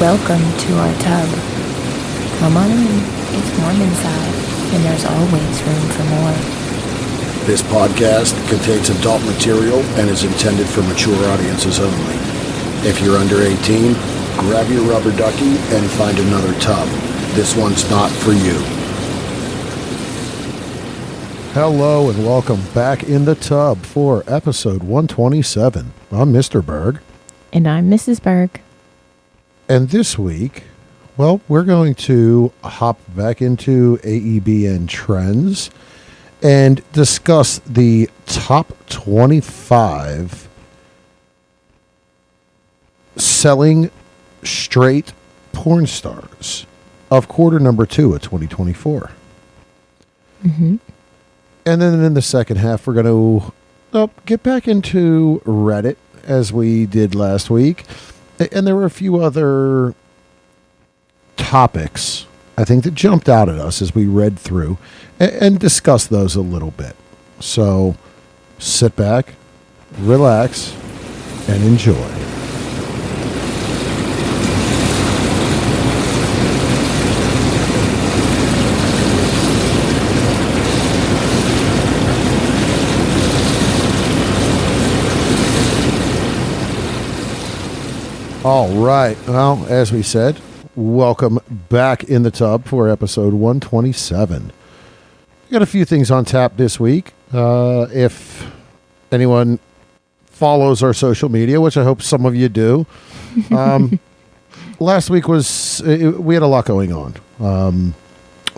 Welcome to our tub. Come on in. It's warm inside, and there's always room for more. This podcast contains adult material and is intended for mature audiences only. If you're under 18, grab your rubber ducky and find another tub. This one's not for you. Hello and welcome back in the tub for episode 127. I'm Mr. Berg. And I'm Mrs. Berg. And this week, well, we're going to hop back into AEBN trends and discuss the top 25 selling straight porn stars of quarter number 2 of 2024. Mm-hmm. And then in the second half, we're going to get back into Reddit as we did last week. And there were a few other topics, I think, that jumped out at us as we read through and discussed those a little bit. So sit back, relax, and enjoy. All right. Well, as we said, welcome back in the tub for episode 127. We got a few things on tap this week. If anyone follows our social media, which I hope some of you do, last week we had a lot going on.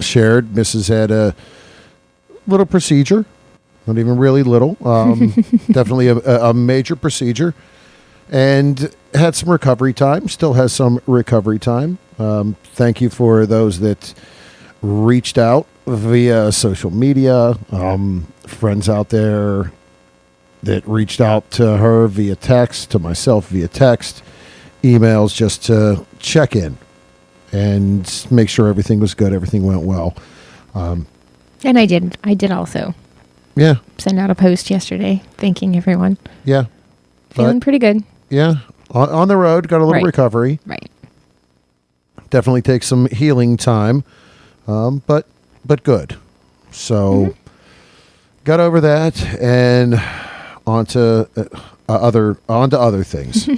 Shared, Mrs. had a little procedure, not even really little, definitely a major procedure. And had some recovery time, still has some recovery time. Thank you for those that reached out via social media, friends out there that reached out to her via text, to myself via text, emails, just to check in and make sure everything was good, everything went well. And I did also. Yeah. Send out a post yesterday thanking everyone. Yeah. Feeling pretty good. Yeah. On the road, got a little recovery. Right. Definitely takes some healing time, but good. So got over that and onto other things.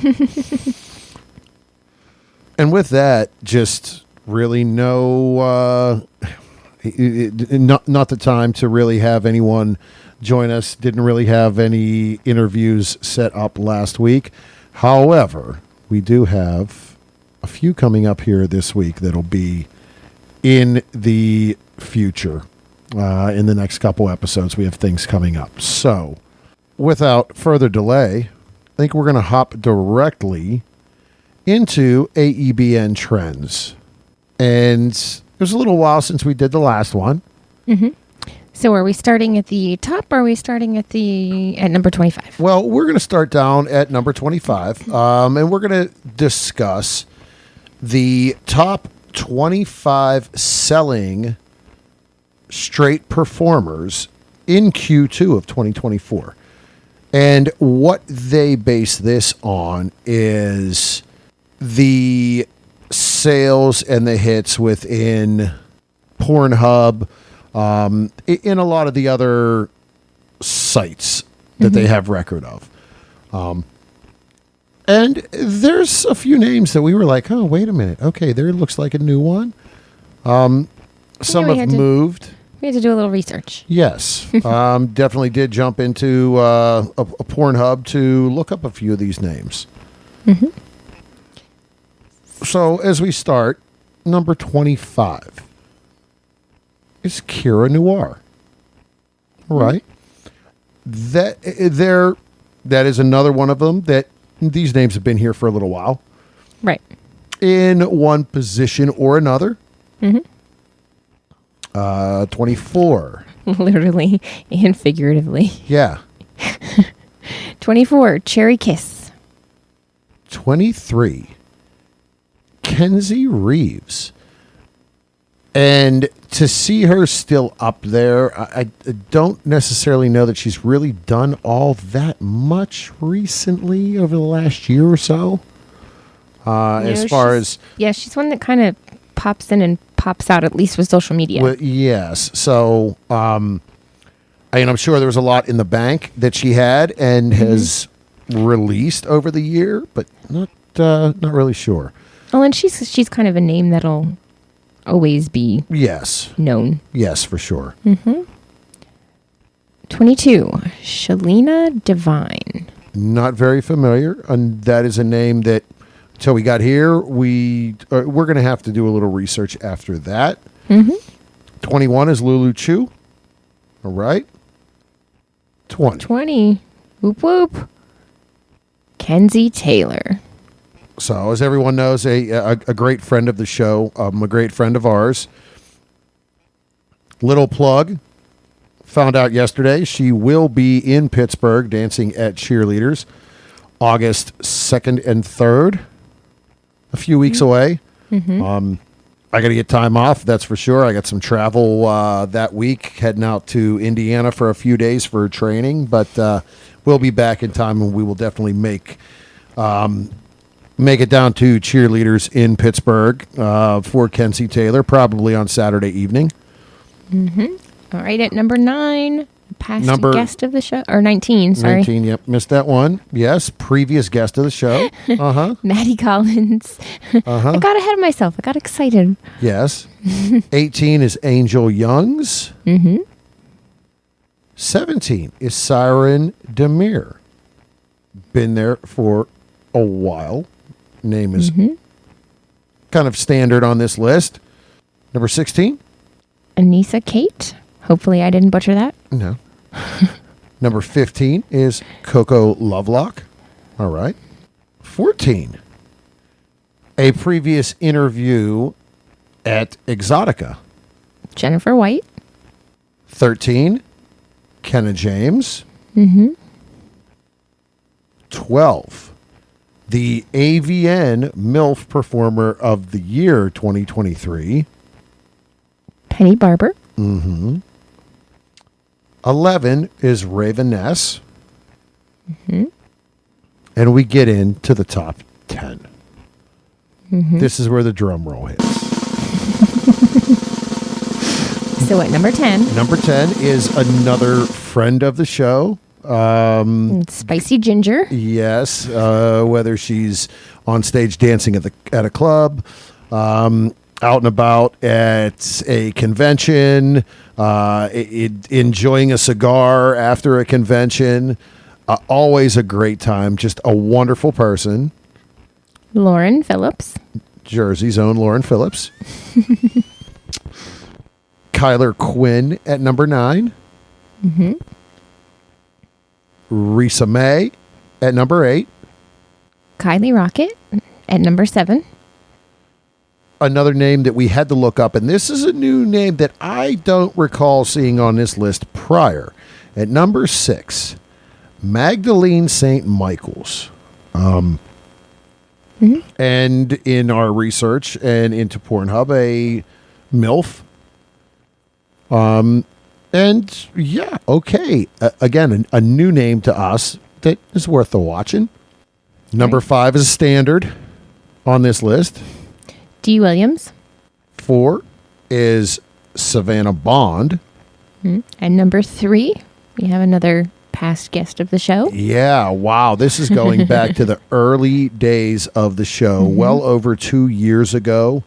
And with that, just really not the time to really have anyone join us. Didn't really have any interviews set up last week. However, we do have a few coming up here this week that'll be in the future. In the next couple episodes, we have things coming up. So, without further delay, I think we're going to hop directly into AEBN trends. And it was a little while since we did the last one. Mm-hmm. So are we starting at the top or are we starting at number 25? Well, we're going to start down at number 25, and we're going to discuss the top 25 selling straight performers in Q2 of 2024. And what they base this on is the sales and the hits within Pornhub, in a lot of the other sites that they have record of. And there's a few names that we were like, oh, wait a minute. Okay, there looks like a new one. Some have moved. We had to do a little research. Yes. Definitely did jump into a Pornhub to look up a few of these names. Mm-hmm. So as we start, number 25. Is Kira Noir. Right. That is another one of them that these names have been here for a little while. Right. In one position or another. Mm-hmm. 24. Literally and figuratively. Yeah. 24, Cherry Kiss. 23, Kenzie Reeves. And to see her still up there, I don't necessarily know that she's really done all that much recently over the last year or so. As far as yeah, she's one that kind of pops in and pops out, at least with social media. well, yes. So, and I'm sure there was a lot in the bank that she had and has released over the year, but not really sure. Oh, and she's kind of a name that'll always be Yes. known. Yes, for sure. 22, Shalina Devine. Not very familiar, and that is a name that until we got here, we're going to have to do a little research after that. 21 is Lulu Chu. All right. 20, whoop whoop, Kenzie Taylor. So, as everyone knows, a great friend of the show, a great friend of ours. Little plug. Found out yesterday she will be in Pittsburgh dancing at Cheerleaders August 2nd and 3rd. A few weeks away. I got to get time off, that's for sure. I got some travel that week, heading out to Indiana for a few days for training, but we'll be back in time, and we will definitely make it down to Cheerleaders in Pittsburgh for Kenzie Taylor, probably on Saturday evening. All right, at number 9, past guest of the show, or 19, sorry. 19, yep, missed that one. Yes, previous guest of the show. Maddie Collins. I got ahead of myself. I got excited. Yes. 18 is Angel Youngs. 17 is Siren Demir. Been there for a while. Name is kind of standard on this list. Number 16. Anissa Kate. Hopefully I didn't butcher that. No. Number 15 is Coco Lovelock. All right. 14. A previous interview at Exotica. Jennifer White. 13. Kenna James. 12. The AVN MILF Performer of the Year 2023. Penny Barber. 11 is Raven Ness. And we get into the top 10. This is where the drum roll hits. So at number 10. Number 10 is another friend of the show. Spicy Ginger. Yes, whether she's on stage dancing at a club, out and about at a convention, enjoying a cigar after a convention. Always a great time. Just a wonderful person. Lauren Phillips. Jersey's own Lauren Phillips. Kyler Quinn at number 9. Risa May at number 8. Kylie Rocket at number 7. Another name that we had to look up, and this is a new name that I don't recall seeing on this list prior. At number 6, Magdalene St. Michaels. And in our research and into Pornhub, a MILF. And yeah, okay. Again, a new name to us that is worth the watching. Number 5 is a standard on this list. Dee Williams. 4 is Savannah Bond. And number 3, we have another past guest of the show. Yeah, wow. This is going back to the early days of the show, well over 2 years ago.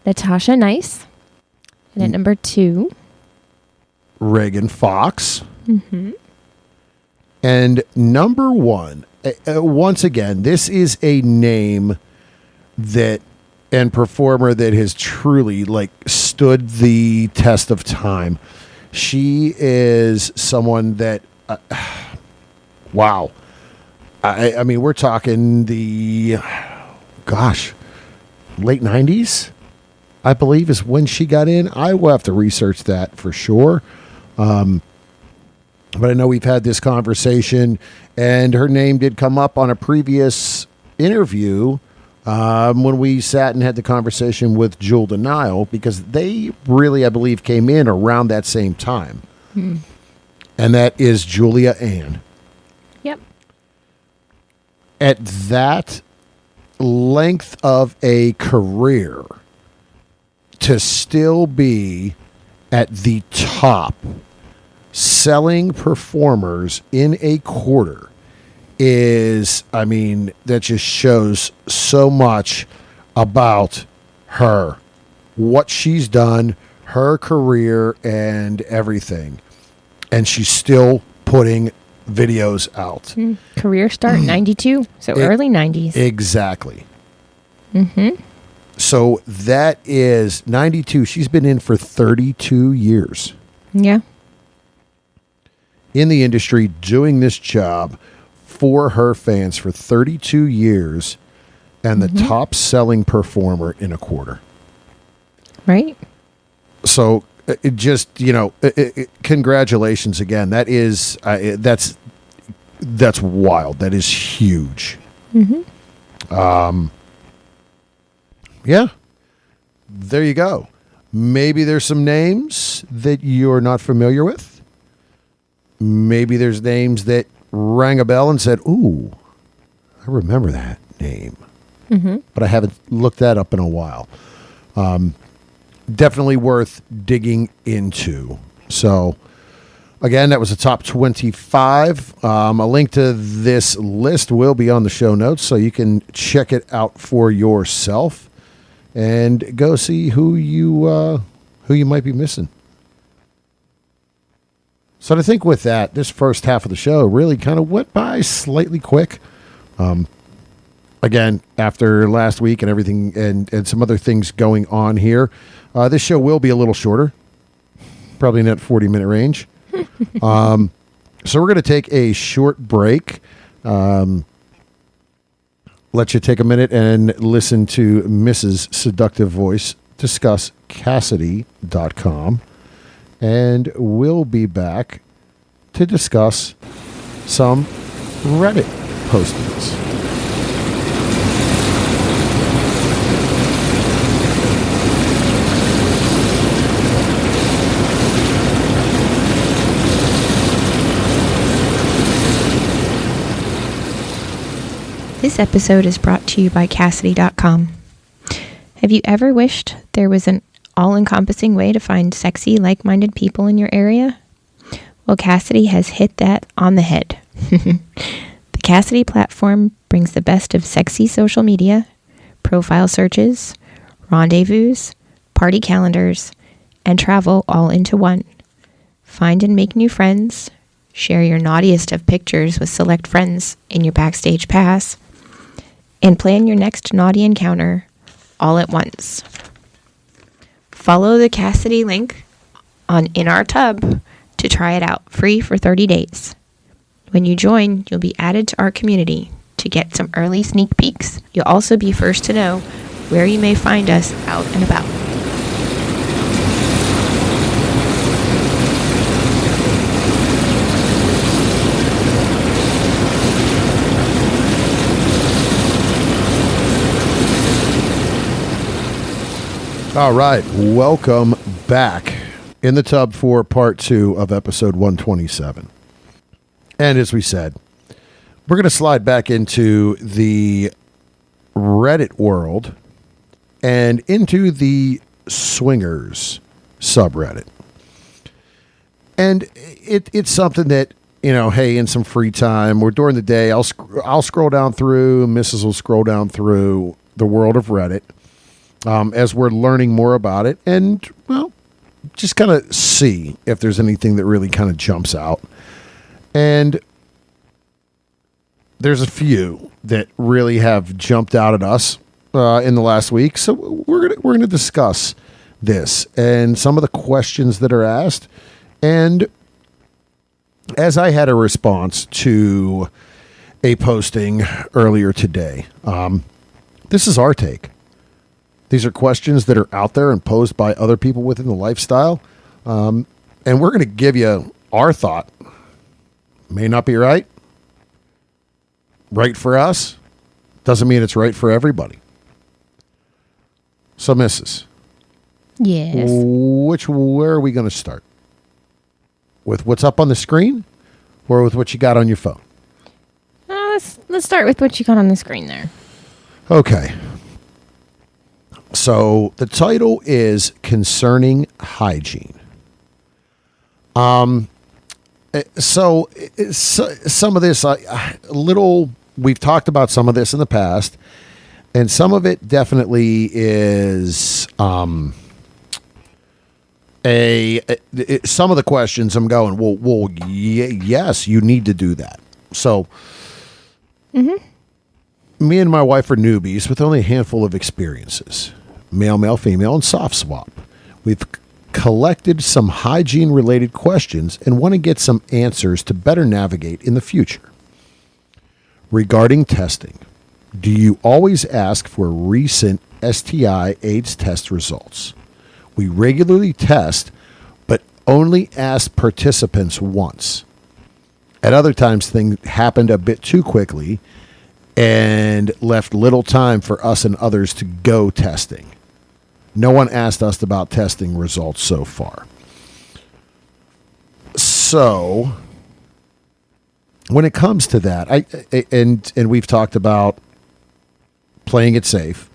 Natasha Nice. And at number 2, Reagan Fox. And number 1, once again, this is a name that and performer that has truly stood the test of time. She is someone that, wow. I mean, we're talking the, late 90s, I believe, is when she got in. I will have to research that for sure. But I know we've had this conversation, and her name did come up on a previous interview when we sat and had the conversation with Jewel Denial, because they really, I believe, came in around that same time. And that is Julia Ann. Yep. At that length of a career to still be at the top selling performers in a quarter is, I mean, that just shows so much about her, what she's done, her career, and everything. And she's still putting videos out. Career start 92, so early 90s. Exactly. So that is 92. She's been in for 32 years Yeah. in the industry doing this job for her fans for 32 years and the top selling performer in a quarter. Right? So it just, congratulations again. That is, that's wild. That is huge. Yeah, there you go. Maybe there's some names that you're not familiar with. Maybe there's names that rang a bell and said, ooh, I remember that name. But I haven't looked that up in a while. Definitely worth digging into. So, again, that was the top 25. A link to this list will be on the show notes, so you can check it out for yourself and go see who you might be missing. So I think with that, this first half of the show really kind of went by slightly quick. Again, after last week and everything and some other things going on here, this show will be a little shorter, probably in that 40-minute range. So we're going to take a short break. Let you take a minute and listen to Mrs. Seductive Voice discuss Cassidy.com. And we'll be back to discuss some Reddit postings. This episode is brought to you by Cassidy.com. Have you ever wished there was an all-encompassing way to find sexy, like-minded people in your area? Well, Cassidy has hit that on the head. The Cassidy platform brings the best of sexy social media, profile searches, rendezvous, party calendars, and travel all into one. Find and make new friends, share your naughtiest of pictures with select friends in your Backstage Pass, and plan your next naughty encounter all at once. Follow the Cassidy link in our tub to try it out free for 30 days. When you join, you'll be added to our community to get some early sneak peeks. You'll also be first to know where you may find us out and about. All right, welcome back in the tub for part 2 of episode 127. And as we said, we're going to slide back into the Reddit world and into the swingers subreddit. And it's something that, hey, in some free time or during the day, I'll scroll down through, Mrs. will scroll down through the world of Reddit. As we're learning more about it and, well, just kind of see if there's anything that really kind of jumps out. And there's a few that really have jumped out at us in the last week. So we're gonna discuss this and some of the questions that are asked. And as I had a response to a posting earlier today, this is our take. These are questions that are out there and posed by other people within the lifestyle. And we're going to give you our thought. May not be right. Right for us. Doesn't mean it's right for everybody. So, Mrs. Yes. Where are we going to start? With what's up on the screen or with what you got on your phone? Let's start with what you got on the screen there. Okay. So the title is Concerning Hygiene. So some of this, we've talked about some of this in the past, and some of it definitely is some of the questions I'm going, yes, you need to do that. So me and my wife are newbies with only a handful of experiences, male, female, and soft swap. We've collected some hygiene-related questions and want to get some answers to better navigate in the future. Regarding testing, do you always ask for recent STI/AIDS test results? We regularly test, but only ask participants once. At other times, things happened a bit too quickly and left little time for us and others to go testing. No one asked us about testing results so far. So, when it comes to that, and we've talked about playing it safe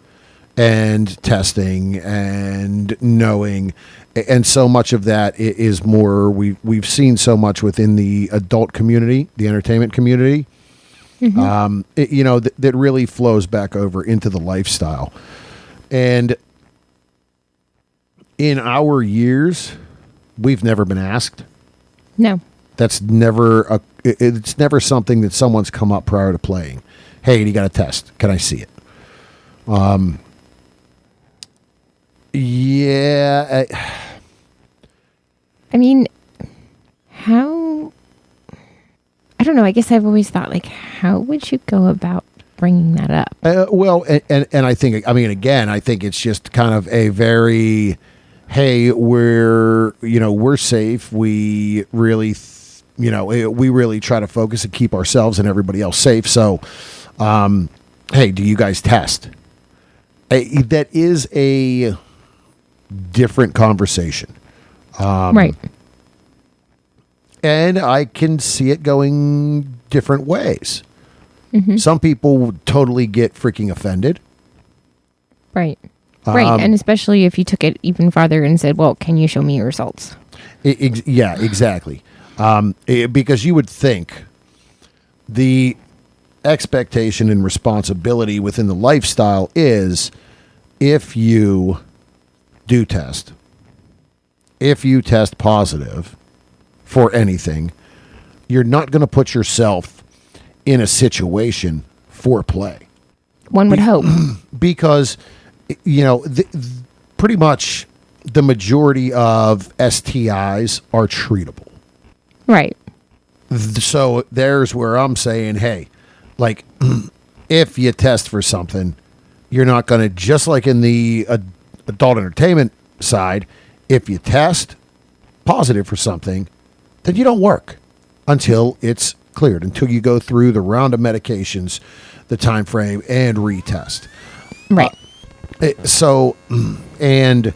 and testing and knowing, and so much of that is more we've seen so much within the adult community, the entertainment community. That really flows back over into the lifestyle. And in our years, we've never been asked. No. That's never it's never something that someone's come up prior to playing. Hey, you got a test. Can I see it? Yeah. I mean, how... I don't know. I guess I've always thought, like, how would you go about bringing that up? Well, and I think, I mean, again, I think it's just kind of a very, hey, we're safe. We really, we really try to focus and keep ourselves and everybody else safe. So, hey, do you guys test? That is a different conversation. Right. And I can see it going different ways. Mm-hmm. Some people would totally get freaking offended. Right. Right. And especially if you took it even farther and said, well, can you show me your results? Yeah, exactly. Because you would think the expectation and responsibility within the lifestyle is if you do test, if you test positive for anything, you're not going to put yourself in a situation for play. One would hope. Because, pretty much the majority of STIs are treatable. Right. So there's where I'm saying, hey, like, if you test for something, you're not going to, just like in the adult entertainment side, if you test positive for something, then you don't work until it's cleared, until you go through the round of medications, the time frame, and retest. Right. And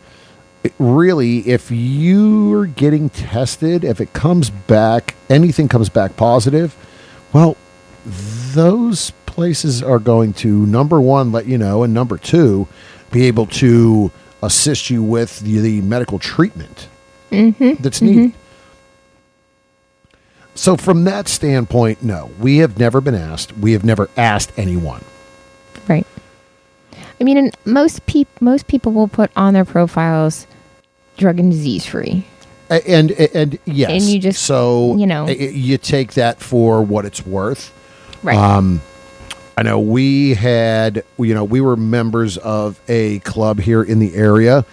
really, if you're getting tested, if it comes back, anything comes back positive, well, those places are going to, number one, let you know, and number two, be able to assist you with the medical treatment that's needed. So from that standpoint, no, we have never been asked. We have never asked anyone. Right. I mean, and most people will put on their profiles drug and disease free. And yes. And you just, you take that for what it's worth. Right. I know we were members of a club here in the area,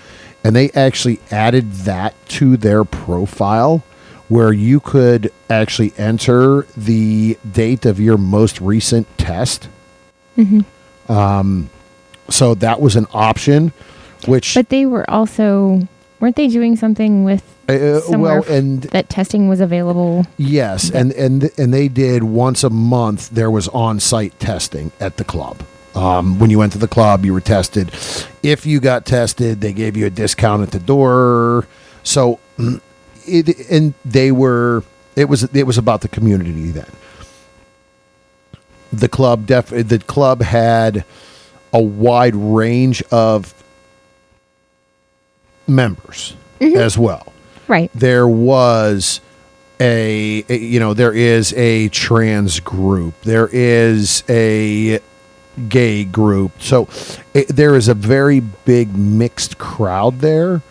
and they actually added that to their profile, where you could actually enter the date of your most recent test. So that was an option, but they were also, weren't they doing something with somewhere that testing was available? Yes, and they did once a month. There was on-site testing at the club. When you went to the club, you were tested. If you got tested, they gave you a discount at the door. So it was about the community then. The club had a wide range of members as well. Right. There was there is a trans group. There is a gay group. So there is a very big mixed crowd there.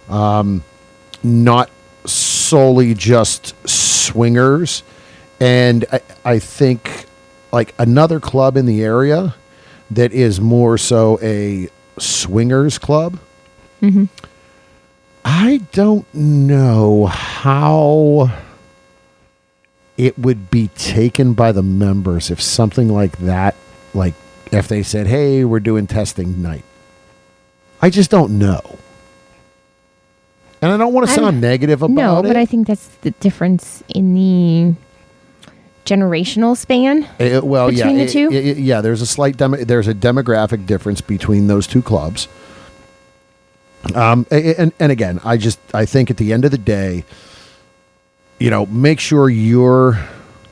Not solely just swingers. And I think like another club in the area that is more so a swingers club. Mm-hmm. I don't know how it would be taken by the members if something like that, like if they said, hey, we're doing testing night. I just don't know. And I don't want to sound negative about it. No, but I think that's the difference in the generational span between the two. There's a slight there's a demographic difference between those two clubs. And again, I think at the end of the day, make sure you're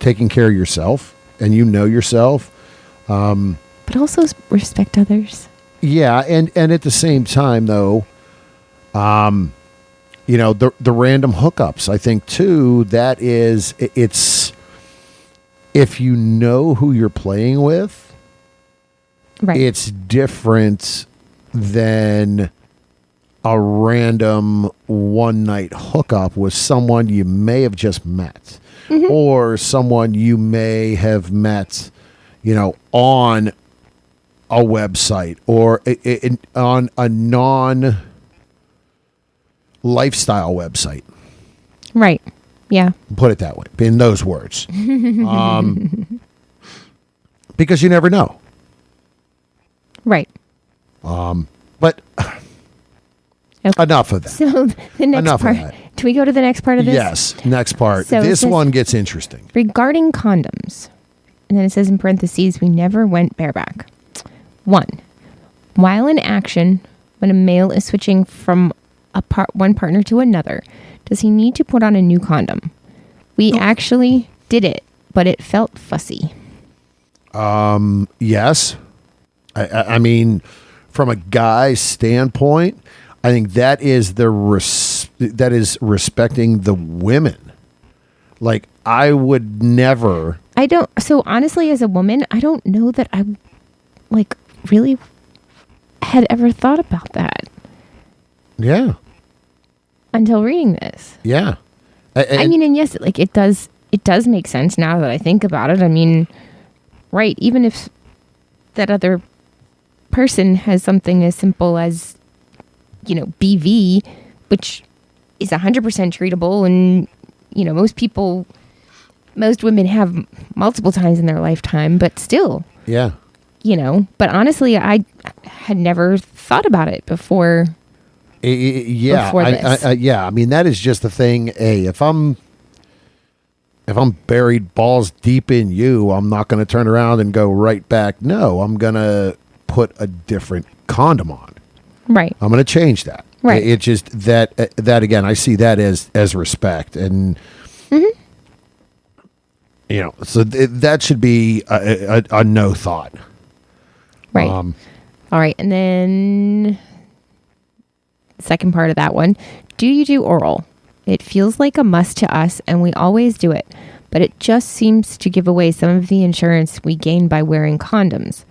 taking care of yourself and yourself. But also respect others. Yeah, and at the same time, though, the random hookups, I think, too, it's if you know who you're playing with, right. It's different than a random one-night hookup with someone you may have just met, or someone you may have met, on a website or on a non-lifestyle website. Right. Yeah. Put it that way, in those words. Because you never know. Right. But okay. Enough of that. So the next Enough part. of that. Do we go to the next part of this? Yes, next part. So this one gets interesting. Regarding condoms, and then it says in parentheses, we never went bareback. 1. While in action, when a male is switching from one partner to another, does he need to put on a new condom? We actually did it, but it felt fussy. Yes. I mean, from a guy's standpoint, I think that is respecting the women. Like, I would never. So honestly, as a woman, I don't know that I really had ever thought about that. Yeah. Until reading this. Yeah. And yes, it does make sense now that I think about it. I mean, right, even if that other person has something as simple as, BV, which is 100% treatable, and, most women have multiple times in their lifetime, but still. Yeah. But honestly, I had never thought about it before. Before this. I mean, that is just the thing. Hey, if I'm buried balls deep in you, I'm not going to turn around and go right back. No, I'm going to put a different condom on. Right. I'm going to change that. Right. It's just that again, I see that as respect, and so that should be a no thought. Right. All right, and then second part of that one. Do you do oral? It feels like a must to us, and we always do it, but it just seems to give away some of the insurance we gain by wearing condoms.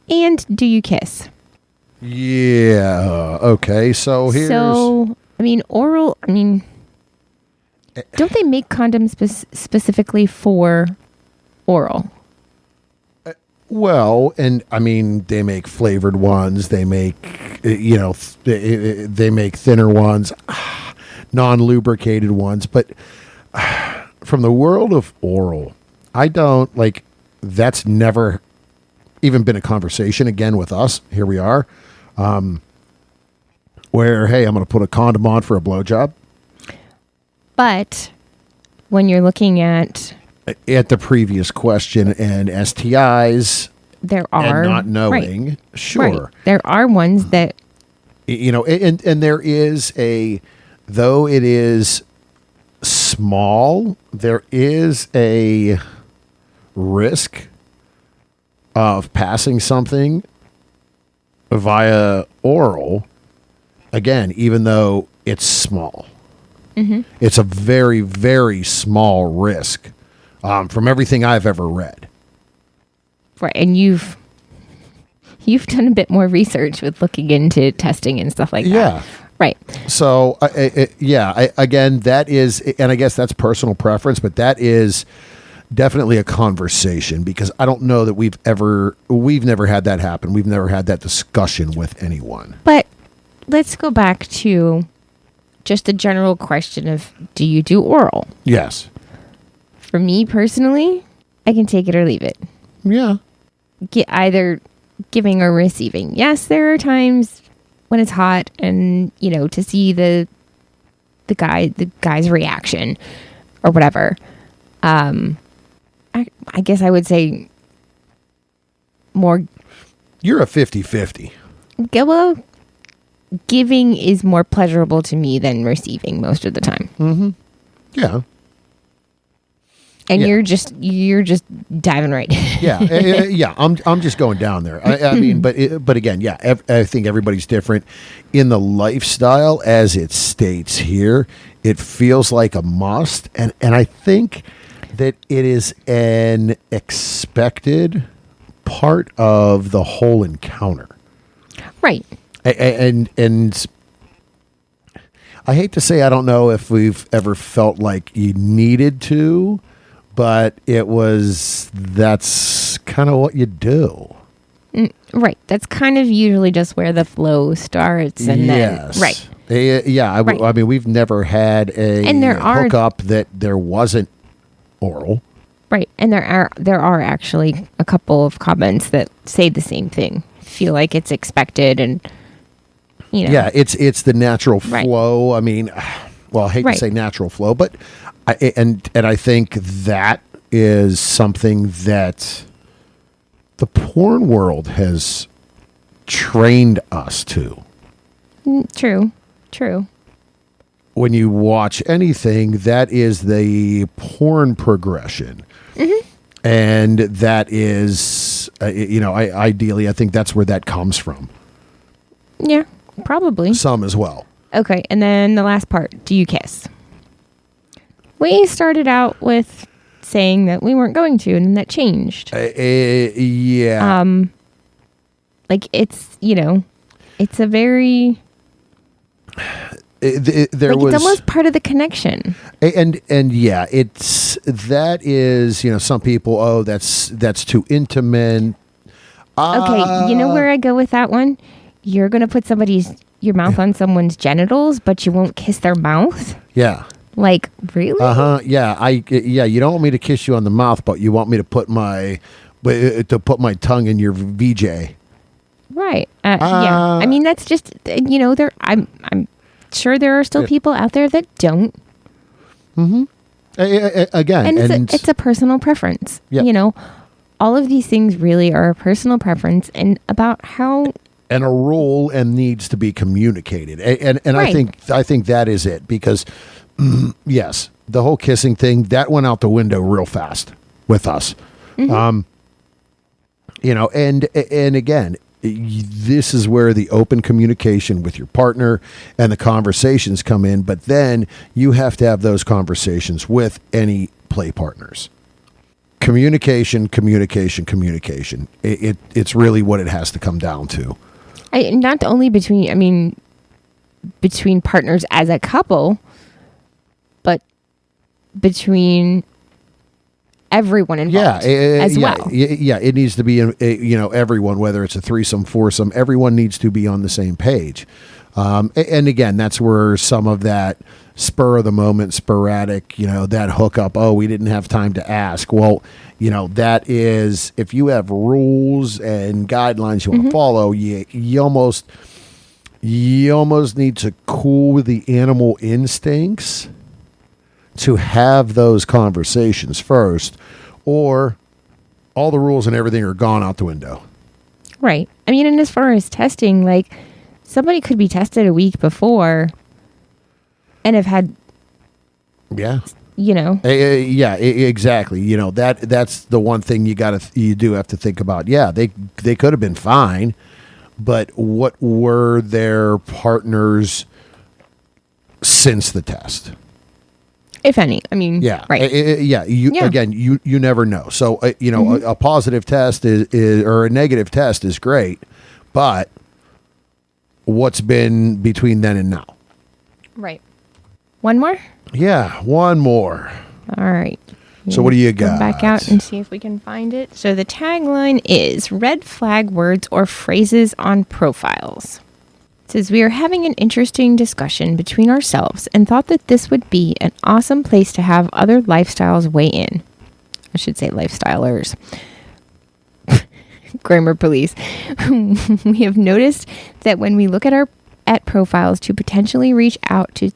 And do you kiss? Yeah. Okay. So here's. So, oral. Don't they make condoms specifically for oral? Well, and they make flavored ones. They make, they make thinner ones, non-lubricated ones. But from the world of oral, I don't that's never even been a conversation again with us. Here we are, where, hey, I'm going to put a condom on for a blowjob. But when you're looking at the previous question and STIs, there are, and not knowing, right, sure. Right. There are ones that, and there is though it is small, there is a risk of passing something via oral, again, even though it's small, it's a very, very small risk from everything I've ever read. Right. And you've done a bit more research with looking into testing and stuff like that. Yeah. Right. So, again, that is, and I guess that's personal preference, but that is definitely a conversation, because I don't know that we've never had that happen. We've never had that discussion with anyone. But let's go back to just the general question of, do you do oral? Yes. For me personally, I can take it or leave it. Yeah. Either giving or receiving. Yes, there are times when it's hot and, to see the guy's reaction or whatever. I guess I would say more. You're a 50-50. Well, giving is more pleasurable to me than receiving most of the time. Mm-hmm. Yeah. And Yeah. you're just diving right in. Yeah. I'm just going down there. I mean, but again, yeah, I think everybody's different in the lifestyle as it states here. It feels like a must, and I think that it is an expected part of the whole encounter. Right. And I hate to say, I don't know if we've ever felt like you needed to, but that's kind of what you do. Right. That's kind of usually just where the flow starts. And yes. then, right. Right. I mean, we've never had a hookup that there wasn't oral. Right. And there are actually a couple of comments that say the same thing. Feel like it's expected, and Yeah, it's the natural flow. Right. I mean, well, I hate to say natural flow, but I think that is something that the porn world has trained us to. True. When you watch anything, that is the porn progression. Mm-hmm. And that is, ideally, I think that's where that comes from. Yeah, probably. Some as well. Okay, and then the last part, do you kiss? We started out with saying that we weren't going to, and then that changed. Yeah. It's a very... it's almost part of the connection. And yeah, that is, some people, that's too intimate. Okay, you know where I go with that one? You're going to put your mouth on someone's genitals, but you won't kiss their mouth? Yeah. Like, really? Yeah. You don't want me to kiss you on the mouth, but you want me to put my tongue in your VJ. Right. Yeah. I mean, that's just, I'm sure there are still people out there that don't. Mm-hmm. Again. And it's a personal preference. Yep. All of these things really are a personal preference and about how... And a rule and needs to be communicated. And right. I think that is it. Because, yes, the whole kissing thing, that went out the window real fast with us. Mm-hmm. And again, this is where the open communication with your partner and the conversations come in. But then you have to have those conversations with any play partners. Communication. It's really what it has to come down to. Not only between partners as a couple, but between everyone involved as well. Yeah, it needs to be, everyone, whether it's a threesome, foursome, everyone needs to be on the same page. And again, that's where some of that spur of the moment, sporadic, that hookup, we didn't have time to ask. Well, that is, if you have rules and guidelines you want to follow, you almost need to cool the animal instincts to have those conversations first, or all the rules and everything are gone out the window. Right. I mean, and as far as testing, like, somebody could be tested a week before and have had, exactly. That's the one thing you do have to think about. Yeah, they could have been fine, but what were their partners since the test? If any. I mean, Yeah. right. Again, you never know. So, a positive test is or a negative test is great, but what's been between then and now? Right. One more? Yeah, one more. All right. So what do you got? Come back out and see if we can find it. So the tagline is red flag words or phrases on profiles. It says, we are having an interesting discussion between ourselves and thought that this would be an awesome place to have other lifestyles weigh in. I should say lifestylers. Grammar police. We have noticed that when we look at profiles to potentially reach out to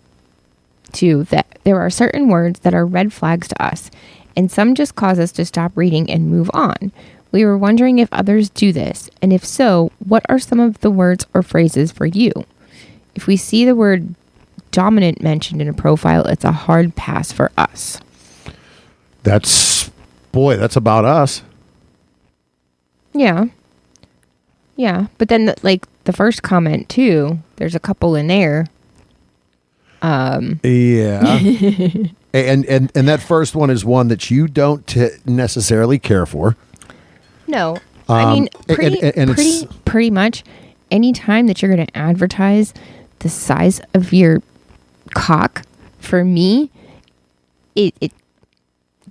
that there are certain words that are red flags to us, and some just cause us to stop reading and move on. We were wondering if others do this, and if so, what are some of the words or phrases for you? If we see the word dominant mentioned in a profile, it's a hard pass for us. That's about us. Yeah. Yeah, but then the first comment too, there's a couple in there. Yeah. and that first one is one that you don't necessarily care for. No. I mean, pretty much any time that you're going to advertise the size of your cock, for me, it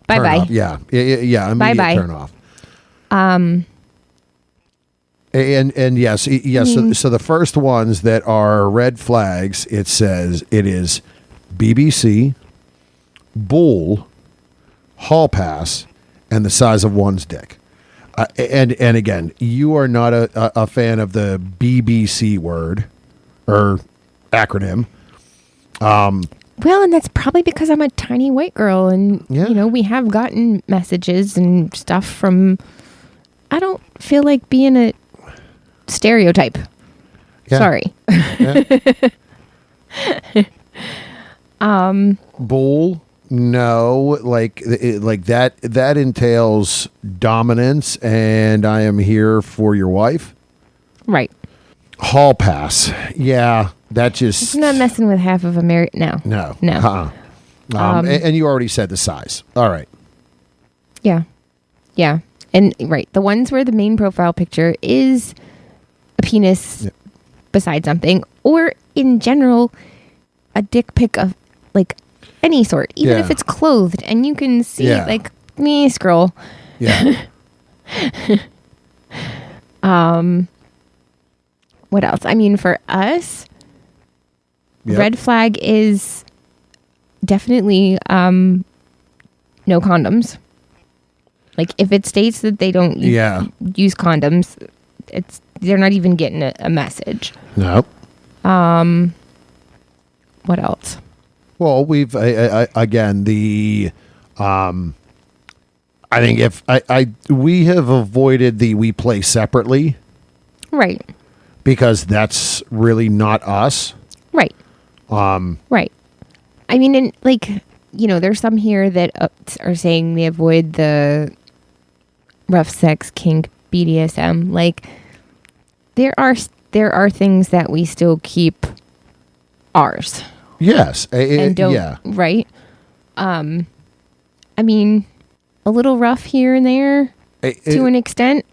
bye-bye. Yeah. Immediate bye-bye. Turn off. And yes. So the first ones that are red flags, it says it is BBC, bull, hall pass, and the size of one's dick. And again, you are not a fan of the BBC word or acronym. Well, and that's probably because I'm a tiny white girl, and we have gotten messages and stuff from. I don't feel like being a stereotype. Yeah. Sorry. Yeah. Bull. No, like that entails dominance, and I am here for your wife. Right. Hall pass. Yeah, that just... It's not messing with half of America. No. And you already said the size. All right. Yeah. Yeah. And, right, the ones where the main profile picture is a penis beside something, or, in general, a dick pic of, any sort, even if it's clothed, and you can see me scroll. Yeah. What else? I mean, for us, red flag is definitely no condoms. If it states that they don't use condoms, they're not even getting a message. Nope. What else? Well, we've again the I think we have avoided the we play separately, right? Because that's really not us, right? Right. I mean, and there's some here that are saying they avoid the rough sex, kink, BDSM. There are things that we still keep ours. Yes. And don't, right? I mean, a little rough here and there to an extent.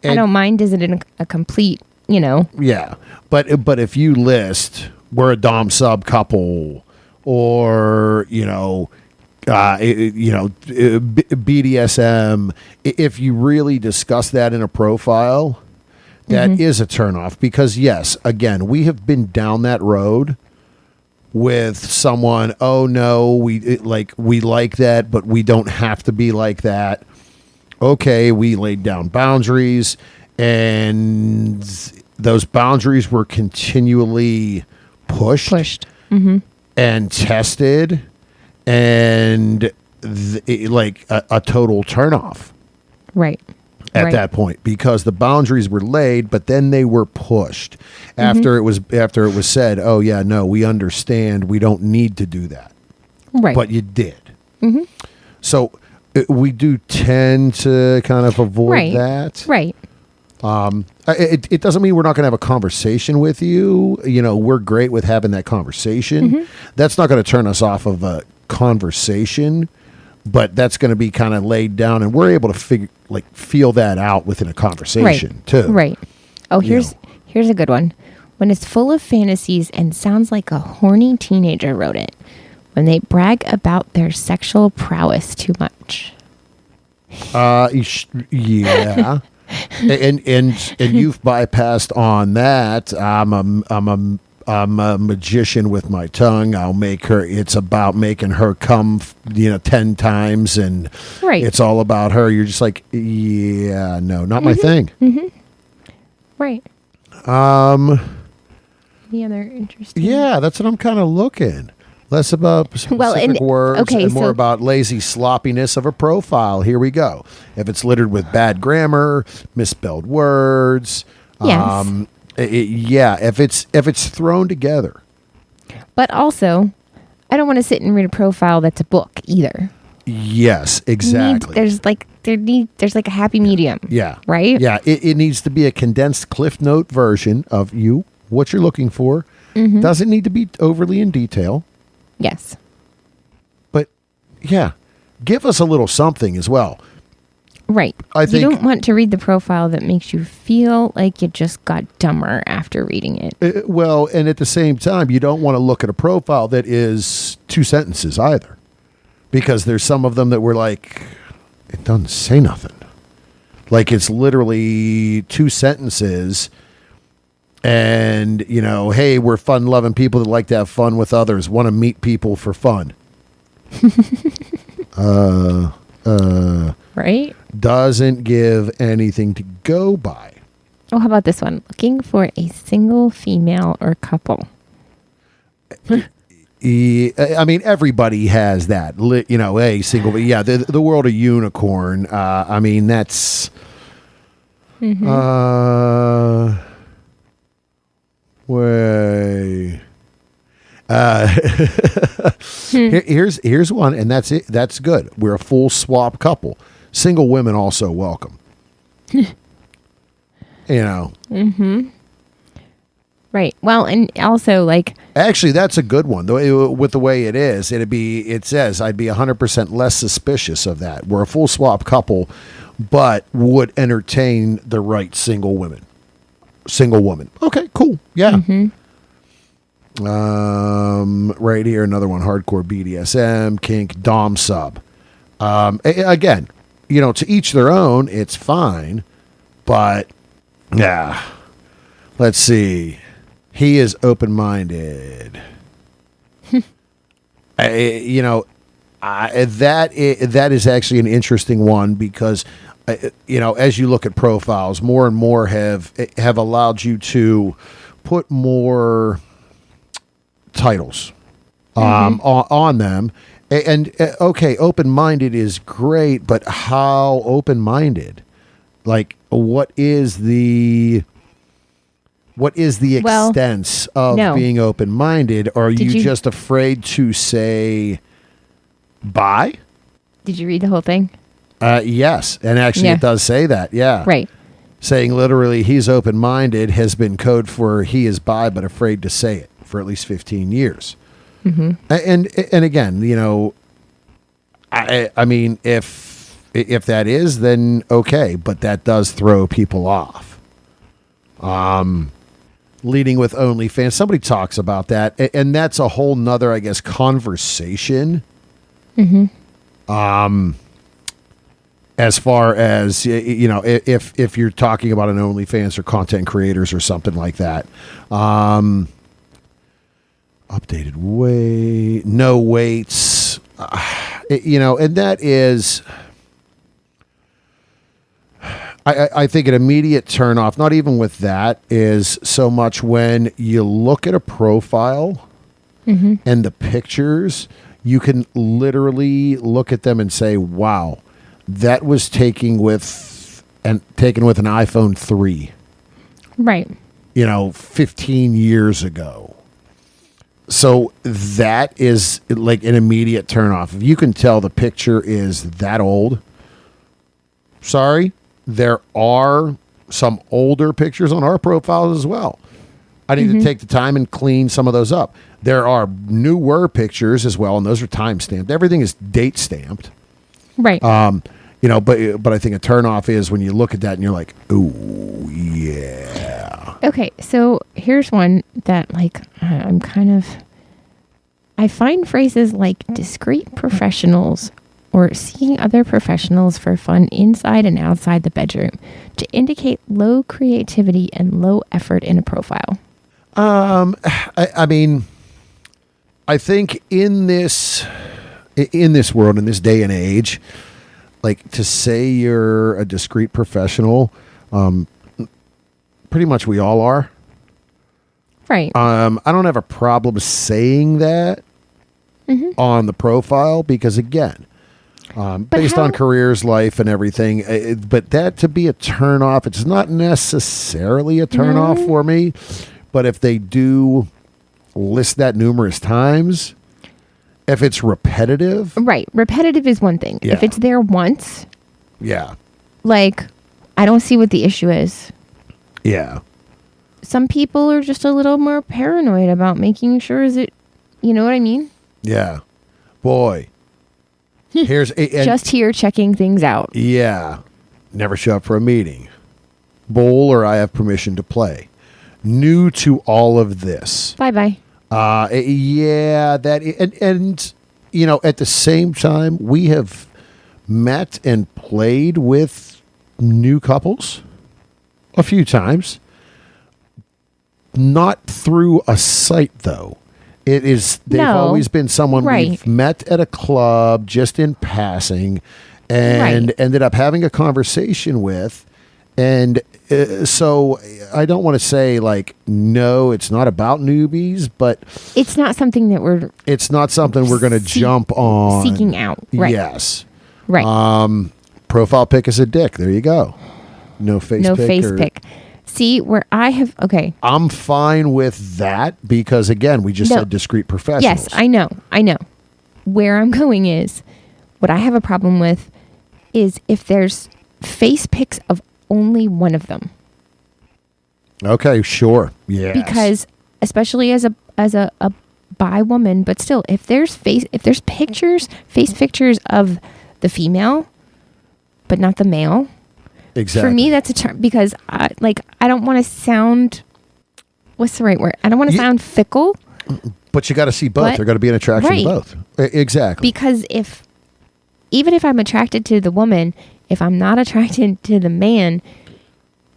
I don't mind. Is it a complete, Yeah. But if you list, we're a dom sub couple, or, BDSM, if you really discuss that in a profile, that is a turnoff. Because, yes, again, we have been down that road with someone, oh no, we like that, but we don't have to be like that. Okay, we laid down boundaries, and those boundaries were continually pushed. And tested, and a total turnoff. Right. At that point, because the boundaries were laid, but then they were pushed after it was said, oh yeah, no, we understand, we don't need to do that. Right. But you did. So we do tend to kind of avoid that. Right. It doesn't mean we're not going to have a conversation with you. We're great with having that conversation. That's not going to turn us off of a conversation, but that's going to be kind of laid down, and we're able to feel that out within a conversation too. Right. Oh, here's a good one. When it's full of fantasies and sounds like a horny teenager wrote it. When they brag about their sexual prowess too much. Yeah. and you've bypassed on that. I'm a magician with my tongue. It's about making her come, 10 times, and it's all about her. You're just like, yeah, no, not my thing. Right. Any other interesting? Yeah, that's what I'm kind of looking. Less about specific words and more about lazy sloppiness of a profile. Here we go. If it's littered with bad grammar, misspelled words, yes. If it's thrown together. But also, I don't want to sit and read a profile that's a book either. Yes, exactly. There's like a happy medium. Yeah. Right? Yeah, it needs to be a condensed Cliff Note version of what you're looking for. Doesn't need to be overly in detail. Yes. But yeah, give us a little something as well. Right. I think you don't want to read the profile that makes you feel like you just got dumber after reading it. And at the same time, you don't want to look at a profile that is 2 sentences either. Because there's some of them that were like, it doesn't say nothing. Like it's literally 2 sentences. And, hey, we're fun-loving people that like to have fun with others, want to meet people for fun. Right? Doesn't give anything to go by. Oh, how about this one? Looking for a single female or couple. I mean, everybody has that. A single. Yeah, the world of unicorn. I mean, that's. Way. Here's one, and that's it. That's good. We're a full swap couple. Single women also welcome. Right. Well, and also actually, that's a good one. With the way it is, it says I'd be 100% less suspicious of that. We're a full swap couple, but would entertain the right single woman. Okay, cool. Yeah. Right here, another one: hardcore BDSM, kink, dom sub. Again, to each their own. It's fine, but yeah. Let's see. He is open-minded. That is actually an interesting one because. As you look at profiles, more and more have allowed you to put more titles on them. And okay, open-minded is great, but how open-minded? Like, what is the extent of being open-minded? Or are you just afraid to say bye? Did you read the whole thing? Yes, and actually it does say that, yeah. Right. Saying literally he's open-minded has been code for he is bi but afraid to say it for at least 15 years. And again, I mean, if that is, then okay, but that does throw people off. Leading with OnlyFans, somebody talks about that, and that's a whole nother, I guess, conversation. As far as, if you're talking about an OnlyFans or content creators or something like that. Updated weight, no weights, and that is, I think an immediate turnoff, not even with that, is so much when you look at a profile and the pictures, you can literally look at them and say, wow, that was taken with an iPhone 3. Right. 15 years ago. So that is like an immediate turnoff. If you can tell the picture is that old, sorry, there are some older pictures on our profiles as well. I need to take the time and clean some of those up. There are newer pictures as well, and those are time stamped. Everything is date stamped. Right. But I think a turnoff is when you look at that and you're like, ooh, yeah. Okay, so here's one that I find phrases like discreet professionals or seeking other professionals for fun inside and outside the bedroom to indicate low creativity and low effort in a profile. I mean, I think in this world, in this day and age, like to say you're a discreet professional, pretty much we all are. Right. I don't have a problem saying that on the profile because, again, based on careers, life, and everything. But that to be a turnoff, it's not necessarily a turnoff for me. But if they do list that numerous times, if it's repetitive. Right. Repetitive is one thing. Yeah. If it's there once. Yeah. Like, I don't see what the issue is. Yeah. Some people are just a little more paranoid about making sure you know what I mean? Yeah. Boy. Just here checking things out. Yeah. Never show up for a meeting. Bowl or I have permission to play. New to all of this. Bye-bye. Yeah, and you know, at the same time, we have met and played with new couples a few times. Not through a site, though. They've always been someone we've met at a club just in passing and ended up having a conversation with. And so I don't want to say like, no, it's not about newbies, but it's not something that we're going to jump on. Seeking out. Right. Yes. Right. Profile pic is a dick. There you go. No face pic. See, where I have, okay. I'm fine with that because, again, we just said discreet professionals. Yes, I know. Where I'm going is, what I have a problem with is if there's face pics of only one of them. Okay, sure. Yeah. Because, especially as a bi woman, but still, if there's face pictures of the female, but not the male. Exactly. For me, that's a term because I don't want to sound, what's the right word? I don't want to sound fickle. But you got to see both. There's got to be an attraction to both. Exactly. Because even if I'm attracted to the woman, if I'm not attracted to the man,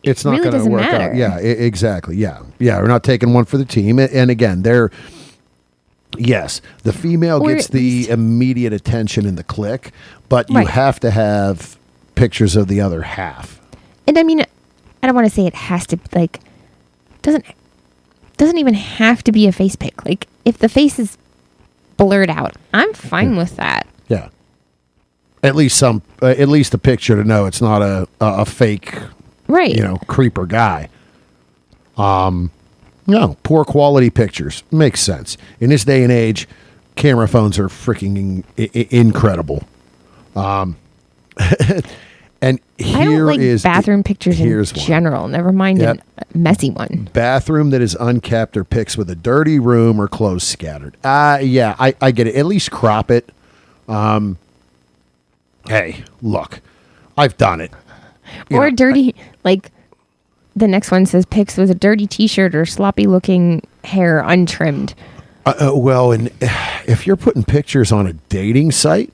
it's not really going to work matter. out. Yeah, exactly. Yeah. We're not taking one for the team. And again, the female gets the immediate attention in the click, but you have to have pictures of the other half. And I mean, I don't want to say it has to doesn't even have to be a face pic. Like if the face is blurred out, I'm fine with that. Yeah. At least a picture to know it's not a fake, creeper guy. No, poor quality pictures makes sense in this day and age. Camera phones are freaking incredible. And here I don't like bathroom pictures in general. One. Never mind a messy one. Bathroom that is uncapped or pics with a dirty room or clothes scattered. I get it. At least crop it. Hey, look, I've done it. Or dirty, like the next one says pics with a dirty T-shirt or sloppy looking hair untrimmed. Well, and if you're putting pictures on a dating site,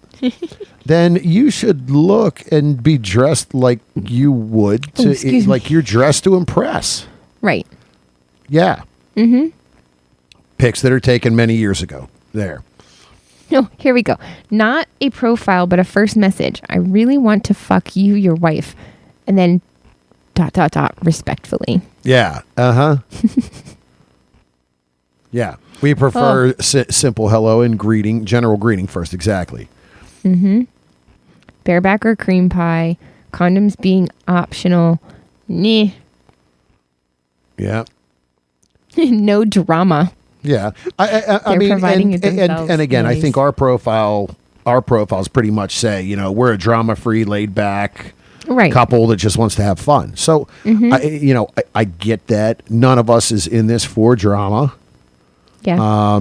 then you should look and be dressed like you would like you're dressed to impress. Right. Yeah. Mm-hmm. Pics that are taken many years ago. There. No, here we go. Not a profile, but a first message. I really want to fuck you, your wife. And then ... respectfully. Yeah. Uh-huh. Yeah. We prefer simple hello and general greeting first. Exactly. Mm-hmm. Bareback or cream pie. Condoms being optional. Nah. Yeah. No drama. Yeah. I mean, and again, nice. I think our profiles pretty much say, we're a drama-free, laid-back, Right. couple that just wants to have fun. So, I get that. None of us is in this for drama. Yeah.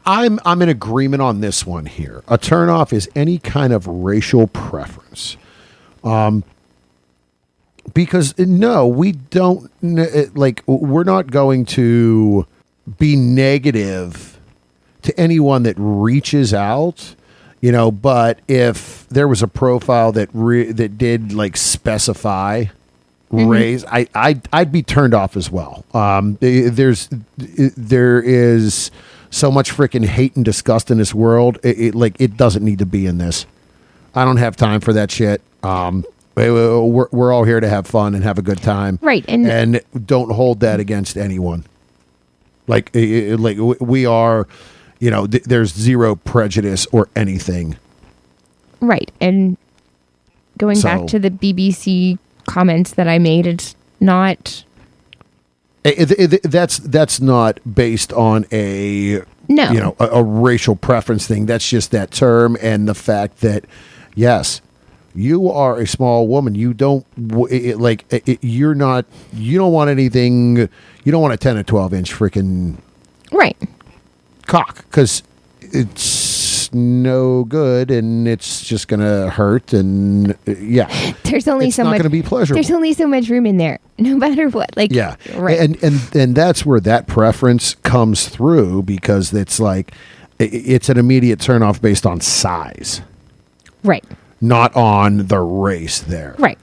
I'm in agreement on this one here. A turnoff is any kind of racial preference. Because no, we don't we're not going to be negative to anyone that reaches out, but if there was a profile that did like specify race, I'd be turned off as well. There is so much freaking hate and disgust in this world. It doesn't need to be in this. I don't have time for that shit. We're all here to have fun and have a good time, right? And don't hold that against anyone. Like we are, there's zero prejudice or anything. Right, and going back to the BBC comments that I made, it's not. That's not based on a racial preference thing. That's just that term and the fact that yes. You are a small woman. You don't you're not. You don't want anything. You don't want a 10 or 12 inch freaking right cock because it's no good and it's just gonna hurt and There's only it's so not much. Gonna be pleasurable. There's only so much room in there, no matter what. Right. And that's where that preference comes through because it's like it's an immediate turnoff based on size. Right. Not on the race there. Right.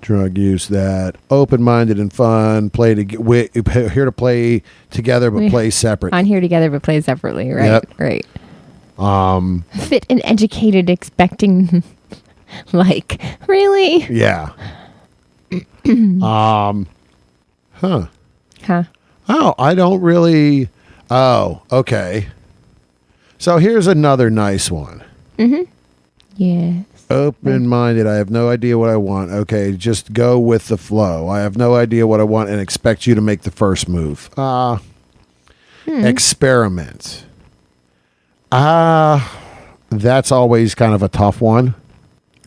Drug use that. Open-minded and fun. Here to play together but play separate. On here together but play separately. Right. Yep. Right. Fit and educated expecting really? Yeah. Huh. Oh, I don't really. Oh, okay. So here's another nice one. Mm-hmm. Yes. Open-minded. I have no idea what I want. Okay, just go with the flow. I have no idea what I want and expect you to make the first move. Experiment. That's always kind of a tough one.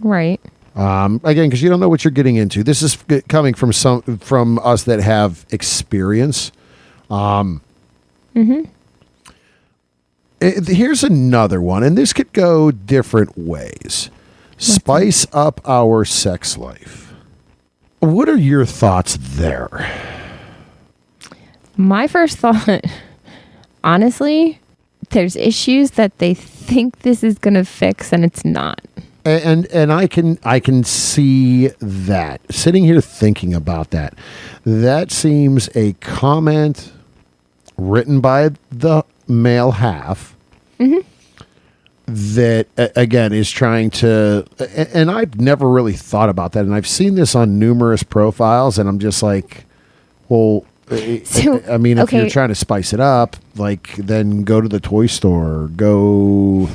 Right. Again, because you don't know what you're getting into. This is coming from us that have experience. Here's another one, and this could go different ways. Spice up our sex life. What are your thoughts there? My first thought, honestly, there's issues that they think this is going to fix, and it's not. And I can see that. Sitting here thinking about that. That seems a comment written by the male half that again is trying to, and I've never really thought about that, and I've seen this on numerous profiles, and I'm just like, well, I mean, if you're trying to spice it up, then go to the toy store, go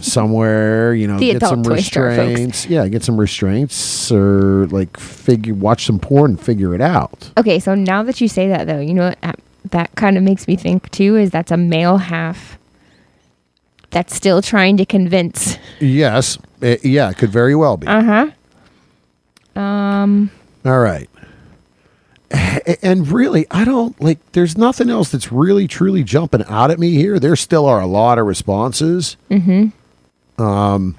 somewhere, get some restraints. Yeah, get some restraints, or watch some porn and figure it out. Okay, so now that you say that, though, you know what that kind of makes me think too is that's a male half that's still trying to convince. Yes, it could very well be. All right. And really, I don't there's nothing else that's really truly jumping out at me here. There still are a lot of responses. But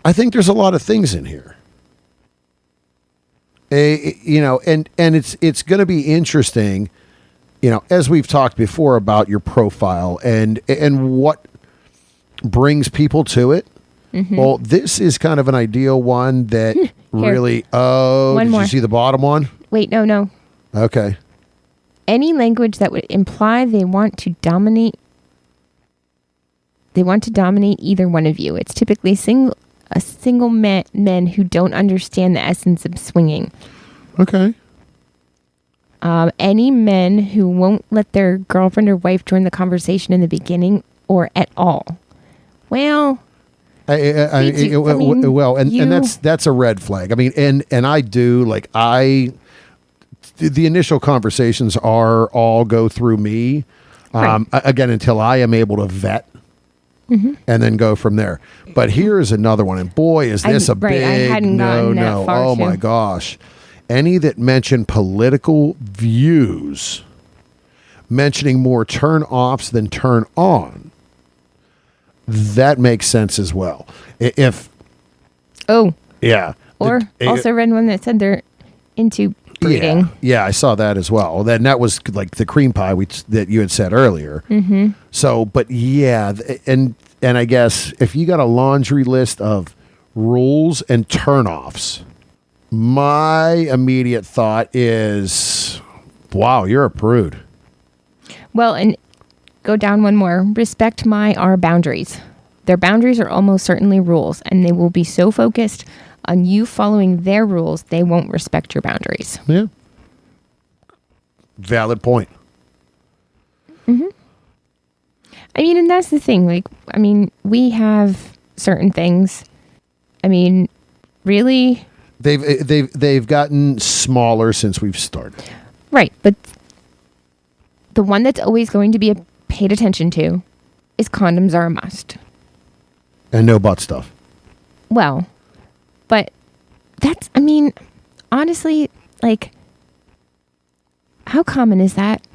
I think there's a lot of things in here. And it's going to be interesting, as we've talked before about your profile and what brings people to it. Well, this is kind of an ideal one that really, did you see the bottom one? Wait, no. Okay. Any language that would imply they want to dominate either one of you. It's typically single men who don't understand the essence of swinging. Okay. Any men who won't let their girlfriend or wife join the conversation in the beginning or at all. Well, and that's a red flag. I mean, and I do the initial conversations all go through me. Right. Again, until I am able to vet and then go from there. But here is another one, and boy, is this a big I hadn't gotten that far, Oh too. my gosh. Any that mention political views, mentioning more turn-offs than turn-on, that makes sense as well. If Oh, yeah. or also read one that said they're into breeding. Yeah, I saw that as well. Then that was like the cream pie that you had said earlier. Mm-hmm. So, but yeah, and I guess if you got a laundry list of rules and turnoffs, my immediate thought is, wow, you're a prude. Well, and go down one more. Respect our boundaries. Their boundaries are almost certainly rules, and they will be so focused on you following their rules, they won't respect your boundaries. Yeah. Valid point. Mm-hmm. I mean, and that's the thing. Like, I mean, we have certain things. I mean, really, They've gotten smaller since we've started. right? But the one that's always going to be paid attention to is condoms are a must. And no butt stuff. Well, but that's, I mean, honestly, like, how common is that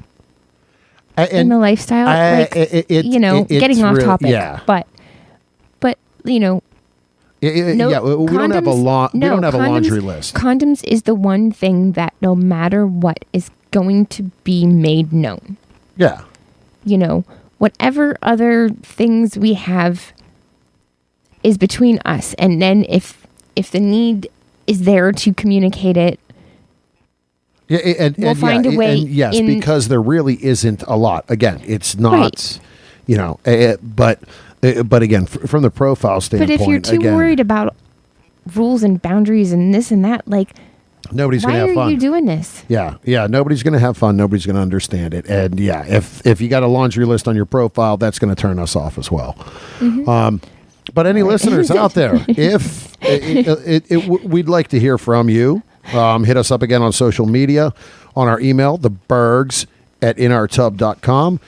in the lifestyle? Getting off topic. Yeah. But you know, We don't have a laundry list. Condoms is the one thing that no matter what is going to be made known. Yeah. You know, whatever other things we have is between us. And then if the need is there to communicate it, we'll find a way. And yes, because there really isn't a lot. Again, it's not, Right. But again, from the profile standpoint, but if you're too worried about rules and boundaries and this and that, like, nobody's going why to have are fun. you doing this? Yeah, nobody's going to have fun. Nobody's going to understand it. And yeah, if you got a laundry list on your profile, that's going to turn us off as well. Mm-hmm. But any listeners out there, if we'd like to hear from you, hit us up again on social media, on our email, thebergs@inourtub.com.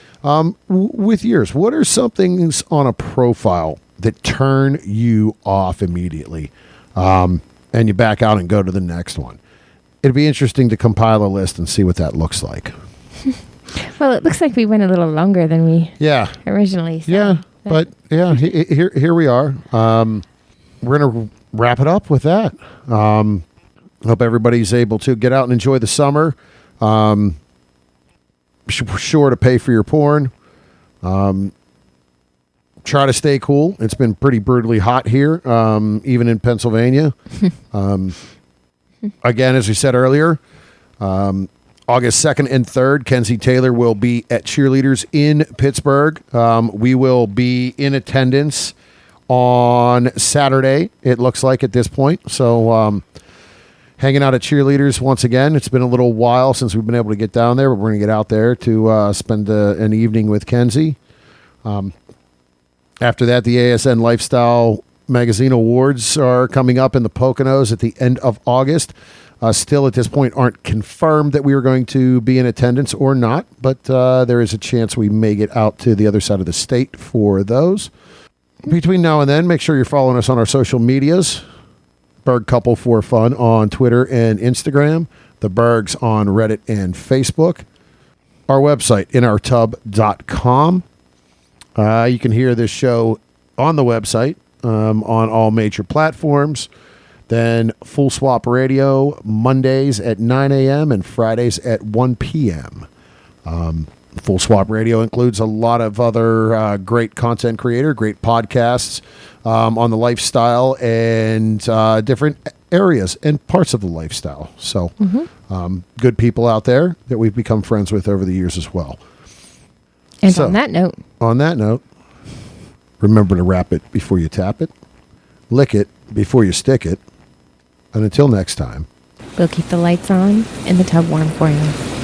With yours, what are some things on a profile that turn you off immediately, and you back out and go to the next one? It'd be interesting to compile a list and see what that looks like. Well, it looks like we went a little longer than we originally said. Yeah, but yeah, here we are. We're going to wrap it up with that. Hope everybody's able to get out and enjoy the summer. Sure to pay for your porn. Try to stay cool. It's been pretty brutally hot here, even in Pennsylvania. Again, as we said earlier, August 2nd and 3rd, Kenzie Taylor will be at Cheerleaders in Pittsburgh. We will be in attendance on Saturday, it looks like at this point. So hanging out at Cheerleaders once again. It's been a little while since we've been able to get down there, but we're going to get out there to spend an evening with Kenzie. After that, the ASN Lifestyle Magazine Awards are coming up in the Poconos at the end of August. Still at this point aren't confirmed that we are going to be in attendance or not, but there is a chance we may get out to the other side of the state for those. Between now and then, make sure you're following us on our social medias. Berg Couple for Fun on Twitter and Instagram. The Bergs on Reddit and Facebook. Our website, inourtub.com. You can hear this show on the website, on all major platforms. Then Full Swap Radio, Mondays at 9 a.m. and Fridays at 1 p.m. Full Swap Radio includes a lot of other great content creator, great podcasts on the lifestyle and different areas and parts of the lifestyle. So good people out there that we've become friends with over the years as well. And on that note, remember to wrap it before you tap it, lick it before you stick it, and until next time, we'll keep the lights on and the tub warm for you.